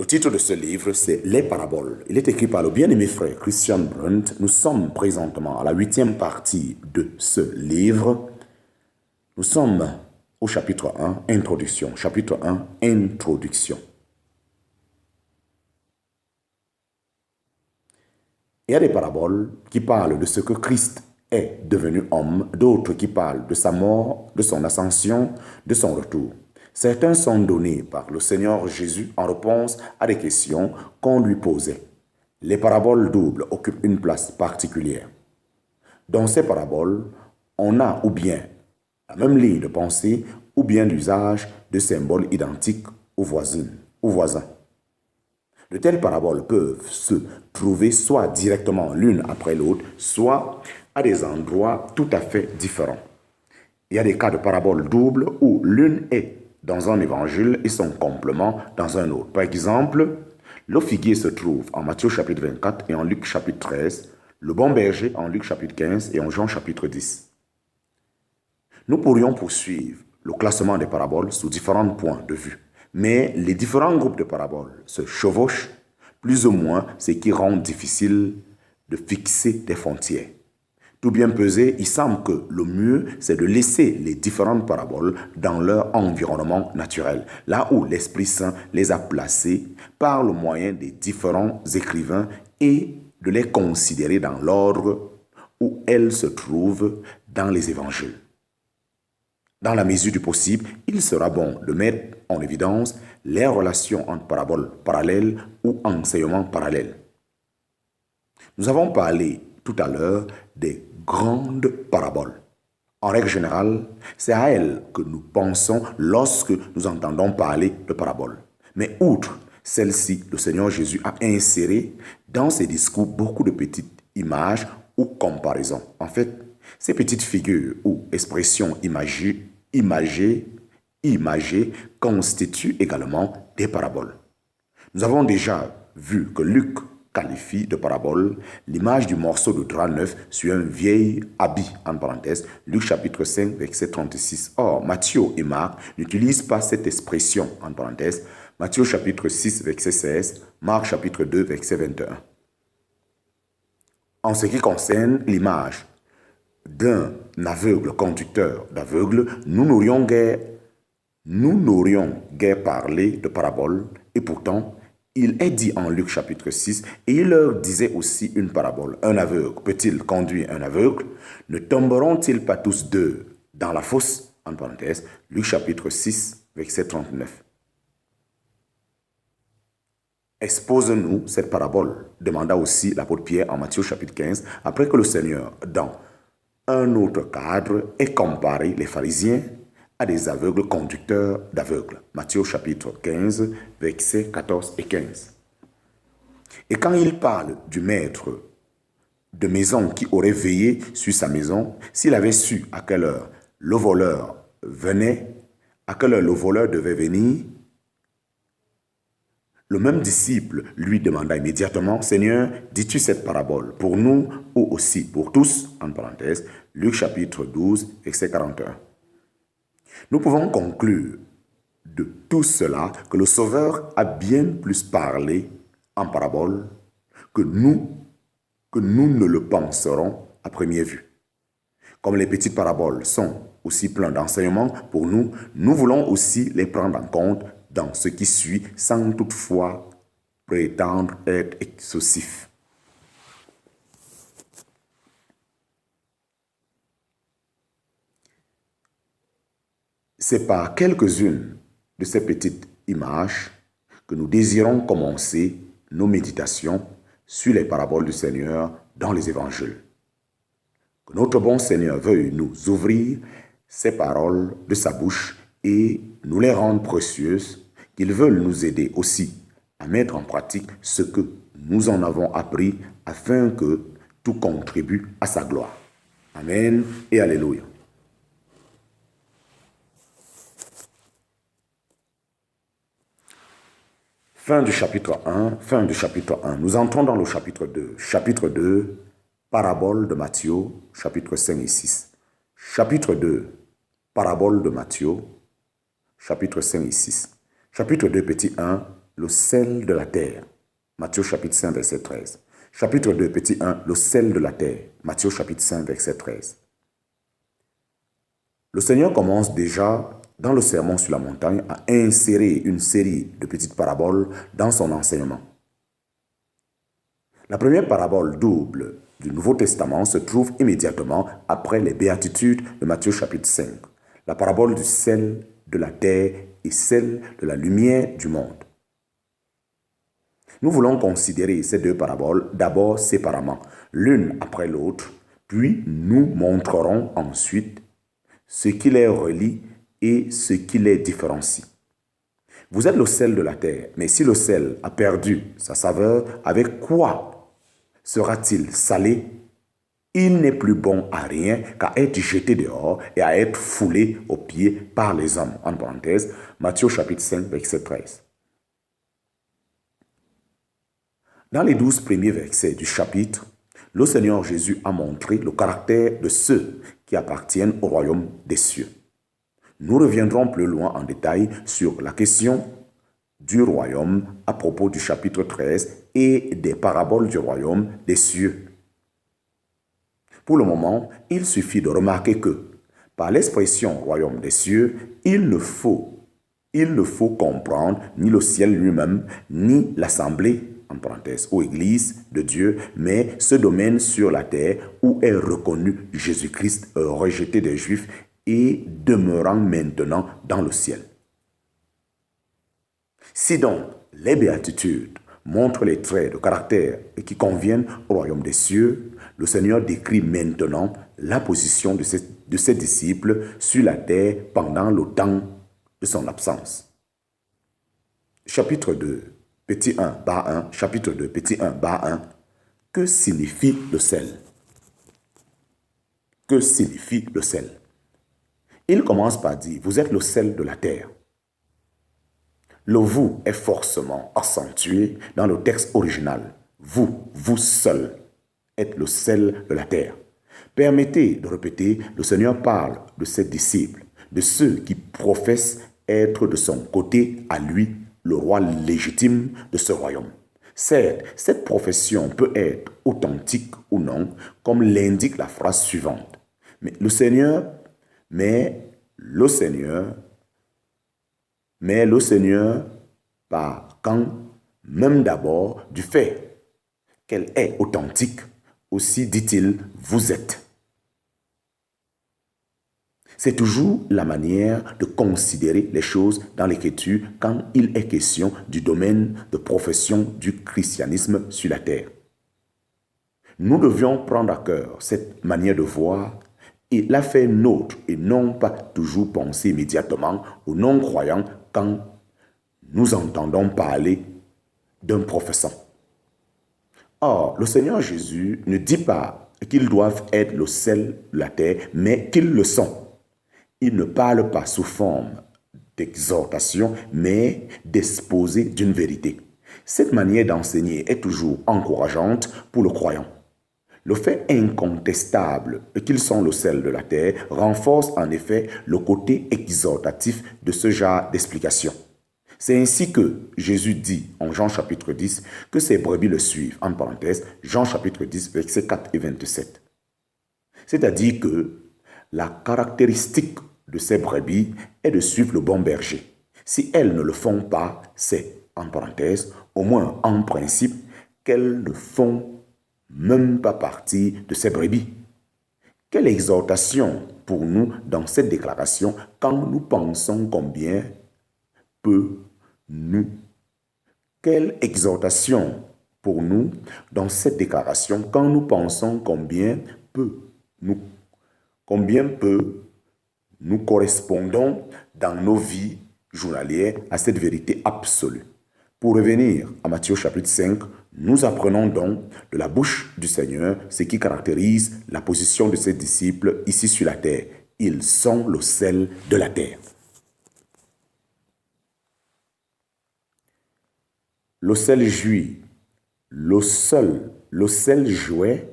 Le titre de ce livre, c'est Les Paraboles. Il est écrit par le bien-aimé frère Christian Brunt. Nous sommes présentement à la 8e partie de ce livre. Nous sommes au chapitre 1, Introduction. Chapitre 1, Introduction. Il y a des paraboles qui parlent de ce que Christ est devenu homme, d'autres qui parlent de sa mort, de son ascension, de son retour. Certains sont donnés par le Seigneur Jésus en réponse à des questions qu'on lui posait. Les paraboles doubles occupent une place particulière. Dans ces paraboles, on a ou bien la même ligne de pensée ou bien l'usage de symboles identiques aux voisins. De telles paraboles peuvent se trouver soit directement l'une après l'autre, soit à des endroits tout à fait différents. Il y a des cas de paraboles doubles où l'une est dans un évangile et son complément dans un autre. Par exemple, le figuier se trouve en Matthieu chapitre 24 et en Luc chapitre 13, le bon berger en Luc chapitre 15 et en Jean chapitre 10. Nous pourrions poursuivre le classement des paraboles sous différents points de vue, mais les différents groupes de paraboles se chevauchent plus ou moins, ce qui rend difficile de fixer des frontières. Tout bien pesé, il semble que le mieux, c'est de laisser les différentes paraboles dans leur environnement naturel, là où l'Esprit Saint les a placées par le moyen des différents écrivains et de les considérer dans l'ordre où elles se trouvent dans les évangiles. Dans la mesure du possible, il sera bon de mettre en évidence les relations entre paraboles parallèles ou enseignements parallèles. Nous avons parlé tout à l'heure des grandes paraboles. En règle générale, c'est à elles que nous pensons lorsque nous entendons parler de paraboles. Mais outre celle-ci, le Seigneur Jésus a inséré dans ses discours beaucoup de petites images ou comparaisons. En fait, ces petites figures ou expressions imagées constituent également des paraboles. Nous avons déjà vu que Luc qualifie de parabole l'image du morceau de drap neuf sur un vieil habit, en parenthèse, Luc chapitre 5, verset 36. Or, Matthieu et Marc n'utilisent pas cette expression, en parenthèse, Matthieu chapitre 6, verset 16, Marc chapitre 2, verset 21. En ce qui concerne l'image d'un aveugle conducteur d'aveugle, nous n'aurions guère parlé de parabole, et pourtant, il est dit en Luc chapitre 6, et il leur disait aussi une parabole. Un aveugle peut-il conduire un aveugle? Ne tomberont-ils pas tous deux dans la fosse? En parenthèse, Luc chapitre 6, verset 39. Expose-nous cette parabole, demanda aussi l'apôtre Pierre en Matthieu chapitre 15, après que le Seigneur, dans un autre cadre, ait comparé les pharisiens à des aveugles conducteurs d'aveugles. Matthieu chapitre 15, versets 14 et 15. Et quand il parle du maître de maison qui aurait veillé sur sa maison, s'il avait su à quelle heure le voleur venait, à quelle heure le voleur devait venir, le même disciple lui demanda immédiatement, « Seigneur, dis-tu cette parabole pour nous ou aussi pour tous ?» En parenthèse, Luc chapitre 12, verset 41. Nous pouvons conclure de tout cela que le Sauveur a bien plus parlé en parabole que nous ne le penserons à première vue. Comme les petites paraboles sont aussi pleines d'enseignements pour nous, nous voulons aussi les prendre en compte dans ce qui suit sans toutefois prétendre être exhaustif. C'est par quelques-unes de ces petites images que nous désirons commencer nos méditations sur les paraboles du Seigneur dans les évangiles. Que notre bon Seigneur veuille nous ouvrir ces paroles de sa bouche et nous les rendre précieuses, qu'il veuille nous aider aussi à mettre en pratique ce que nous en avons appris afin que tout contribue à sa gloire. Amen et Alléluia. Fin du chapitre 1. Nous entrons dans le chapitre 2. Chapitre 2, parabole de Matthieu, chapitre 5 et 6. Chapitre 2, parabole de Matthieu, chapitre 5 et 6. Chapitre 2, petit 1, le sel de la terre. Matthieu chapitre 5, verset 13. Chapitre 2, petit 1, le sel de la terre. Matthieu chapitre 5, verset 13. Le Seigneur commence déjà dans le sermon sur la montagne à insérer une série de petites paraboles dans son enseignement. La première parabole double du Nouveau Testament se trouve immédiatement après les béatitudes de Matthieu chapitre 5. La parabole du sel de la terre et celle de la lumière du monde. Nous voulons considérer ces deux paraboles d'abord séparément, l'une après l'autre, puis nous montrerons ensuite ce qui les relie et ce qui les différencie. Vous êtes le sel de la terre, mais si le sel a perdu sa saveur, avec quoi sera-t-il salé? Il n'est plus bon à rien qu'à être jeté dehors et à être foulé aux pieds par les hommes. En parenthèse, Matthieu chapitre 5, verset 13. Dans les 12 premiers versets du chapitre, le Seigneur Jésus a montré le caractère de ceux qui appartiennent au royaume des cieux. Nous reviendrons plus loin en détail sur la question du royaume à propos du chapitre 13 et des paraboles du royaume des cieux. Pour le moment, il suffit de remarquer que, par l'expression royaume des cieux, il ne faut comprendre ni le ciel lui-même, ni l'assemblée, en parenthèse, ou église de Dieu, mais ce domaine sur la terre où est reconnu Jésus-Christ rejeté des Juifs et demeurant maintenant dans le ciel. Si donc les béatitudes montrent les traits de caractère qui conviennent au royaume des cieux, le Seigneur décrit maintenant la position de ses disciples sur la terre pendant le temps de son absence. Chapitre 2, petit 1, bas 1, chapitre 2, petit 1, bas 1. Que signifie le sel? Que signifie le sel? Il commence par dire, vous êtes le sel de la terre. Le vous est forcément accentué dans le texte original. Vous seul, êtes le sel de la terre. Permettez de répéter, le Seigneur parle de ses disciples, de ceux qui professent être de son côté à lui, le roi légitime de ce royaume. Certes, cette profession peut être authentique ou non, comme l'indique la phrase suivante. Mais le Seigneur, par quand, même d'abord, du fait qu'elle est authentique, aussi dit-il, vous êtes. C'est toujours la manière de considérer les choses dans l'Écriture quand il est question du domaine de profession du christianisme sur la terre. Nous devions prendre à cœur cette manière de voir et la faire nôtre et non pas toujours penser immédiatement aux non-croyants quand nous entendons parler d'un professant. Or, le Seigneur Jésus ne dit pas qu'ils doivent être le sel de la terre, mais qu'ils le sont. Il ne parle pas sous forme d'exhortation, mais d'exposer d'une vérité. Cette manière d'enseigner est toujours encourageante pour le croyant. Le fait incontestable qu'ils sont le sel de la terre renforce en effet le côté exhortatif de ce genre d'explication. C'est ainsi que Jésus dit en Jean chapitre 10 que ses brebis le suivent, en parenthèse, Jean chapitre 10, versets 4 et 27. C'est-à-dire que la caractéristique de ces brebis est de suivre le bon berger. Si elles ne le font pas, c'est, en parenthèse, au moins en principe, qu'elles ne font même pas partie de ces brebis. Quelle exhortation pour nous dans cette déclaration quand nous pensons combien peu nous. Quelle exhortation pour nous dans cette déclaration quand nous pensons combien peu nous correspondons dans nos vies journalières à cette vérité absolue. Pour revenir à Matthieu chapitre 5, nous apprenons donc de la bouche du Seigneur ce qui caractérise la position de ses disciples ici sur la terre. Ils sont le sel de la terre. Le sel jouit, le sel jouait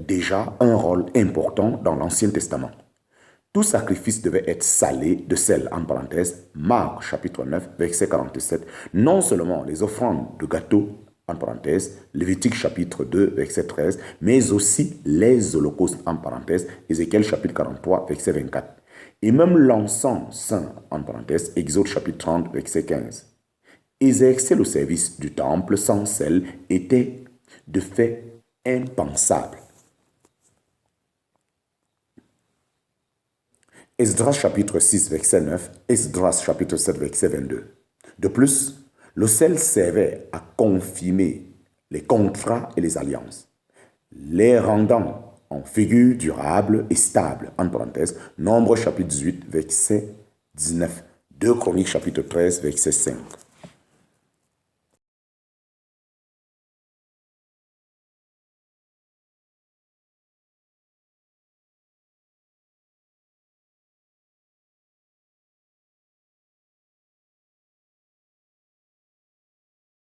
déjà un rôle important dans l'Ancien Testament. Tout sacrifice devait être salé de sel, en parenthèse, Marc chapitre 9, verset 47. Non seulement les offrandes de gâteaux, en parenthèse, Lévitique chapitre 2, verset 13, mais aussi les holocaustes, en parenthèse, Ézéchiel chapitre 43, verset 24. Et même l'encens saint, en parenthèse, Exode chapitre 30, verset 15. Exercer le service du temple sans sel était de fait impensable. Esdras chapitre 6, verset 9, Esdras chapitre 7, verset 22. De plus, le sel servait à confirmer les contrats et les alliances, les rendant en figure durable et stable, en parenthèse, Nombre chapitre 18, verset 19, 2 Chroniques chapitre 13, verset 5.